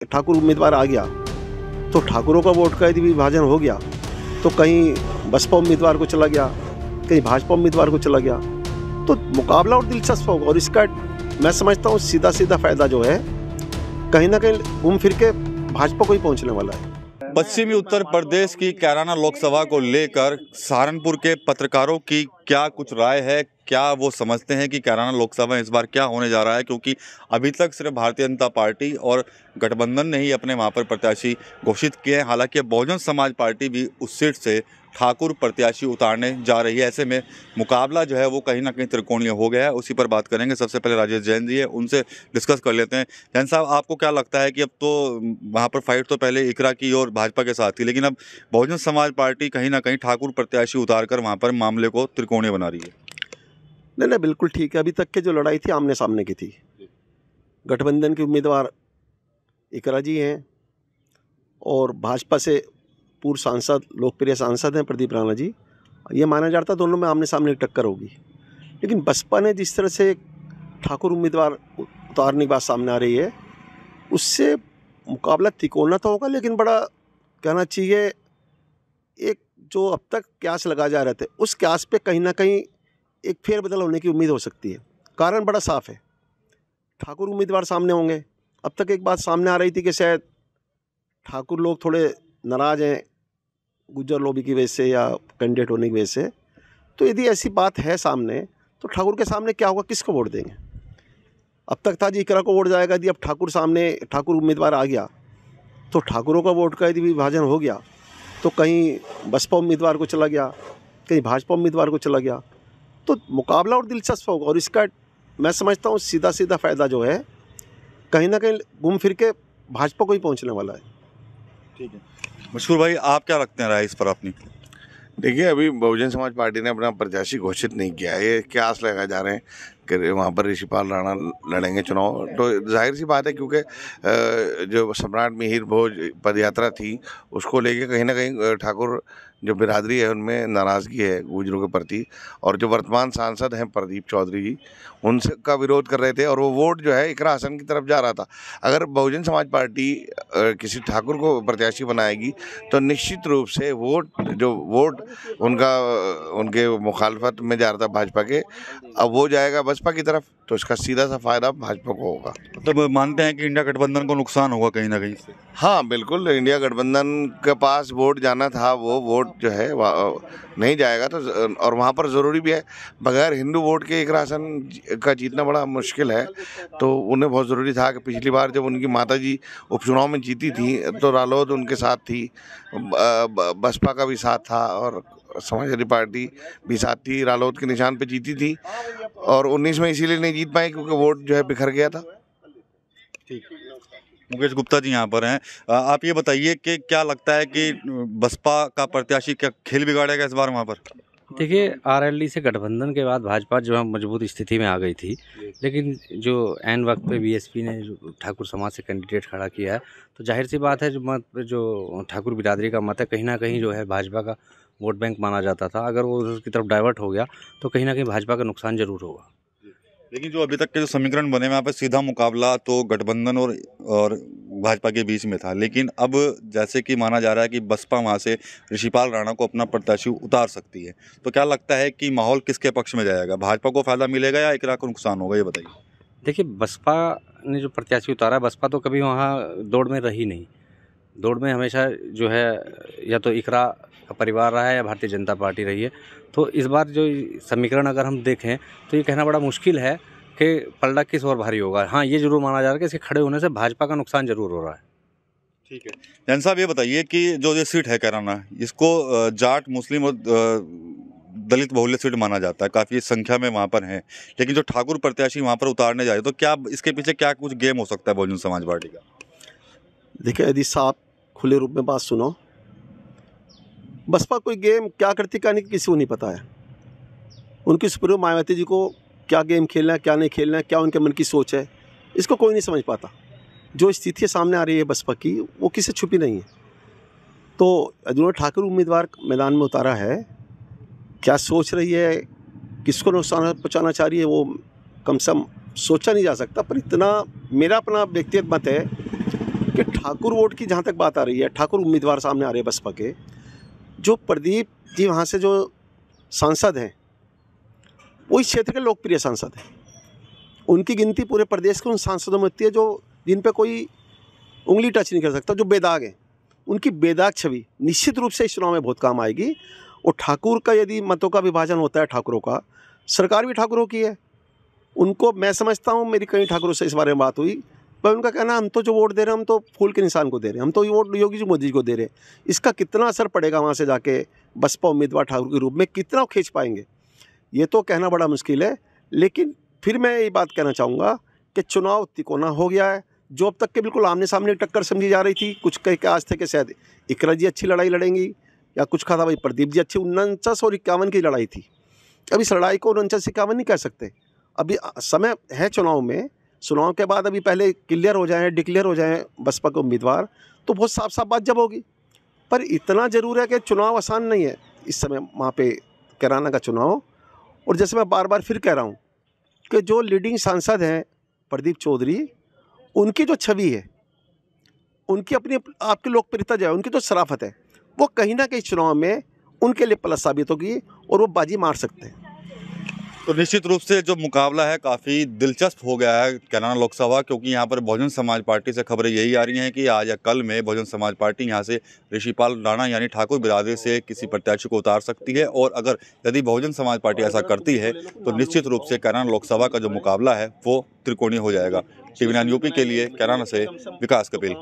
ठाकुर उम्मीदवार आ गया तो ठाकुरों का वोट का यदि विभाजन हो गया तो कहीं बसपा उम्मीदवार को चला गया, कहीं भाजपा उम्मीदवार को चला गया, तो मुकाबला और दिलचस्प होगा। और इसका मैं समझता हूँ सीधा सीधा फायदा जो है कहीं ना कहीं घूम फिर के भाजपा को ही पहुंचने वाला है। पश्चिमी उत्तर प्रदेश की कैराना लोकसभा को लेकर सहारनपुर के पत्रकारों की क्या कुछ राय है, क्या वो समझते हैं कि कैराना लोकसभा इस बार क्या होने जा रहा है? क्योंकि अभी तक सिर्फ भारतीय जनता पार्टी और गठबंधन ने ही अपने वहां पर प्रत्याशी घोषित किए हैं। हालांकि बहुजन समाज पार्टी भी उस सीट से ठाकुर प्रत्याशी उतारने जा रही है। ऐसे में मुकाबला जो है वो कहीं ना कहीं त्रिकोणीय हो गया है। उसी पर बात करेंगे। सबसे पहले राजेश जैन जी है, उनसे डिस्कस कर लेते हैं। जैन साहब, आपको क्या लगता है कि अब तो वहाँ पर फाइट तो पहले इकरा की और भाजपा के साथ थी, लेकिन अब बहुजन समाज पार्टी कहीं ना कहीं ठाकुर प्रत्याशी उतार कर वहाँ पर मामले को त्रिकोणीय बना रही है? नहीं, बिल्कुल ठीक है। अभी तक की जो लड़ाई थी आमने सामने की थी। गठबंधन के उम्मीदवार इकरा जी हैं और भाजपा से पूर्व सांसद, लोकप्रिय सांसद हैं प्रदीप राणा जी। ये माना जाता दोनों में आमने सामने टक्कर होगी। लेकिन बसपा ने जिस तरह से ठाकुर उम्मीदवार उतारने की बात सामने आ रही है, उससे मुकाबला तिकोना तो होगा, लेकिन बड़ा कहना चाहिए एक जो अब तक क्यास लगा जा रहे थे उस क्यास पे कहीं ना कहीं एक फेरबदल होने की उम्मीद हो सकती है। कारण बड़ा साफ है, ठाकुर उम्मीदवार सामने होंगे। अब तक एक बात सामने आ रही थी कि शायद ठाकुर लोग थोड़े नाराज़ हैं गुज्जर लॉबी की वजह से या कैंडिडेट होने की वजह से। तो यदि ऐसी बात है सामने तो ठाकुर के सामने क्या होगा, किसको वोट देंगे? अब तक था जी इकरा को वोट जाएगा। यदि अब ठाकुर उम्मीदवार आ गया तो ठाकुरों का वोट का यदि विभाजन हो गया तो कहीं बसपा उम्मीदवार को चला गया, कहीं भाजपा उम्मीदवार को चला गया, तो मुकाबला और दिलचस्प होगा। और इसका मैं समझता हूँ सीधा सीधा फायदा जो है कहीं ना कहीं घूम फिर के भाजपा को ही पहुँचने वाला है। ठीक है, मशहूर भाई, आप क्या रखते हैं राय इस पर अपनी? देखिए, अभी बहुजन समाज पार्टी ने अपना प्रत्याशी घोषित नहीं किया है। ये क्या आस लगाए जा रहे हैं कि वहाँ पर ऋषिपाल राणा लड़ेंगे चुनाव, तो जाहिर सी बात है क्योंकि जो सम्राट मिहिर भोज पदयात्रा थी उसको लेके कहीं ना कहीं ठाकुर जो बिरादरी है उनमें नाराज़गी है गुर्जरों के प्रति। और जो वर्तमान सांसद हैं प्रदीप चौधरी जी, उनसे का विरोध कर रहे थे और वो वोट जो है इकरा हसन की तरफ जा रहा था। अगर बहुजन समाज पार्टी किसी ठाकुर को प्रत्याशी बनाएगी तो निश्चित रूप से वोट उनके मुखालफत में जा रहा था भाजपा के, अब वो जाएगा बसपा की तरफ, तो इसका सीधा सा फायदा भाजपा को होगा। मतलब मानते हैं कि इंडिया गठबंधन को नुकसान होगा कहीं ना कहीं से? हाँ बिल्कुल, इंडिया गठबंधन के पास वोट जाना था, वो वोट जो है नहीं जाएगा। तो और वहाँ पर ज़रूरी भी है, बगैर हिंदू वोट के इकरा हसन का जीतना बड़ा मुश्किल है। तो उन्हें बहुत ज़रूरी था कि पिछली बार जब उनकी माता जी उपचुनाव में जीती थी तो रालोद उनके साथ थी, बसपा का भी साथ था और समाजवादी पार्टी भी साथ थी, रालोद के निशान पे जीती थी। और 19 में इसीलिए नहीं जीत पाई क्योंकि वोट जो है बिखर गया था। ठीक, मुकेश गुप्ता जी यहाँ पर हैं। आप ये बताइए कि क्या लगता है कि बसपा का प्रत्याशी क्या खेल बिगाड़ेगा इस बार वहाँ पर? देखिए, आरएलडी से गठबंधन के बाद भाजपा जो है मजबूत स्थिति में आ गई थी, लेकिन जो ऐन वक्त पे बीएसपी ने जो ठाकुर समाज से कैंडिडेट खड़ा किया है, तो जाहिर सी बात है जो ठाकुर बिरादरी का मत है कहीं ना कहीं जो है भाजपा का वोट बैंक माना जाता था। अगर वो उसकी तरफ डाइवर्ट हो गया तो कहीं ना कहीं भाजपा का नुकसान जरूर होगा। लेकिन जो अभी तक के जो समीकरण बने वहाँ पर सीधा मुकाबला तो गठबंधन और भाजपा के बीच में था, लेकिन अब जैसे कि माना जा रहा है कि बसपा वहाँ से ऋषिपाल राणा को अपना प्रत्याशी उतार सकती है, तो क्या लगता है कि माहौल किसके पक्ष में जाएगा? भाजपा को फायदा मिलेगा या इकरा को नुकसान होगा, ये बताइए। देखिए, बसपा ने जो प्रत्याशी उतारा, बसपा तो कभी वहाँ दौड़ में रही नहीं। दौड़ में हमेशा जो है या तो इकरा का परिवार रहा है या भारतीय जनता पार्टी रही है। तो इस बार जो समीकरण अगर हम देखें तो ये कहना बड़ा मुश्किल है कि पलड़ा किस ओर भारी होगा। हाँ, ये जरूर माना जा रहा है कि इसके खड़े होने से भाजपा का नुकसान जरूर हो रहा है। ठीक है, जैन साहब ये बताइए कि जो ये सीट है कैराना, इसको जाट, मुस्लिम और दलित बहुल्य सीट माना जाता है, काफ़ी संख्या में वहाँ पर हैं, लेकिन जो ठाकुर प्रत्याशी वहाँ पर उतारने जा रहे, तो क्या इसके पीछे क्या कुछ गेम हो सकता है बहुजन समाज पार्टी का? देखिए, यदि साफ खुले रूप में बात सुनो, बसपा कोई गेम क्या करती क्या नहीं किसी को नहीं पता है। उनकी सुप्रीमो मायावती जी को क्या गेम खेलना है, क्या नहीं खेलना है, क्या उनके मन की सोच है, इसको कोई नहीं समझ पाता। जो स्थिति सामने आ रही है बसपा की, वो किसी से छुपी नहीं है। तो जिन्होंने ठाकुर उम्मीदवार मैदान में उतारा है, क्या सोच रही है, किसको नुकसान पहुँचाना चाह रही है, वो कम से कम सोचा नहीं जा सकता। पर इतना मेरा अपना व्यक्तिगत मत है कि ठाकुर वोट की जहाँ तक बात आ रही है, ठाकुर उम्मीदवार सामने आ रहे हैं बसपा के, जो प्रदीप जी वहाँ से जो सांसद हैं वो इस क्षेत्र के लोकप्रिय सांसद हैं। उनकी गिनती पूरे प्रदेश के उन सांसदों में होती है जो जिन पे कोई उंगली टच नहीं कर सकता, जो बेदाग हैं। उनकी बेदाग छवि निश्चित रूप से इस चुनाव में बहुत काम आएगी। और ठाकुर का यदि मतों का विभाजन होता है, ठाकुरों का, सरकार भी ठाकुरों की है, उनको मैं समझता हूँ, मेरी कई ठाकुरों से इस बारे में बात हुई, पर उनका कहना हम तो जो वोट दे रहे हैं हम तो फूल के निशान को दे रहे हैं, हम तो ये वोट योगी जी मोदी जी को दे रहे हैं। इसका कितना असर पड़ेगा वहाँ से जाके बसपा उम्मीदवार ठाकुर के रूप में कितना खींच पाएंगे, ये तो कहना बड़ा मुश्किल है। लेकिन फिर मैं ये बात कहना चाहूँगा कि चुनाव तिकोना हो गया है। जो अब तक के बिल्कुल आमने सामने टक्कर समझी जा रही थी, कुछ कह के आज थे कि शायद इकरा जी अच्छी लड़ाई लड़ेंगी, या कुछ कहा था भाई प्रदीप जी अच्छी, 49 और 51 की लड़ाई थी। अब इस लड़ाई को 49-51 नहीं कह सकते। अभी समय है चुनाव में, चुनाव के बाद अभी पहले क्लियर हो जाए, डिक्लेयर हो जाए बसपा के उम्मीदवार, तो बहुत साफ साफ बात जब होगी। पर इतना ज़रूर है कि चुनाव आसान नहीं है इस समय वहाँ पे कैराना का चुनाव। और जैसे मैं बार बार फिर कह रहा हूँ कि जो लीडिंग सांसद हैं प्रदीप चौधरी, उनकी जो छवि है, उनकी अपनी आपकी लोकप्रियता जो है, उनकी जो शराफत है, वो कहीं ना कहीं चुनाव में उनके लिए प्लस साबित होगी और वो बाजी मार सकते हैं। तो निश्चित रूप से जो मुकाबला है काफ़ी दिलचस्प हो गया है कैराना लोकसभा, क्योंकि यहाँ पर बहुजन समाज पार्टी से खबरें यही आ रही हैं कि आज या कल में बहुजन समाज पार्टी यहाँ से ऋषिपाल राणा यानी ठाकुर बिरादरी से किसी प्रत्याशी को उतार सकती है। और अगर यदि बहुजन समाज पार्टी ऐसा करती है तो निश्चित रूप से कैराना लोकसभा का जो मुकाबला है वो त्रिकोणीय हो जाएगा। TV9 यूपी के लिए कैराना से विकास कपिल।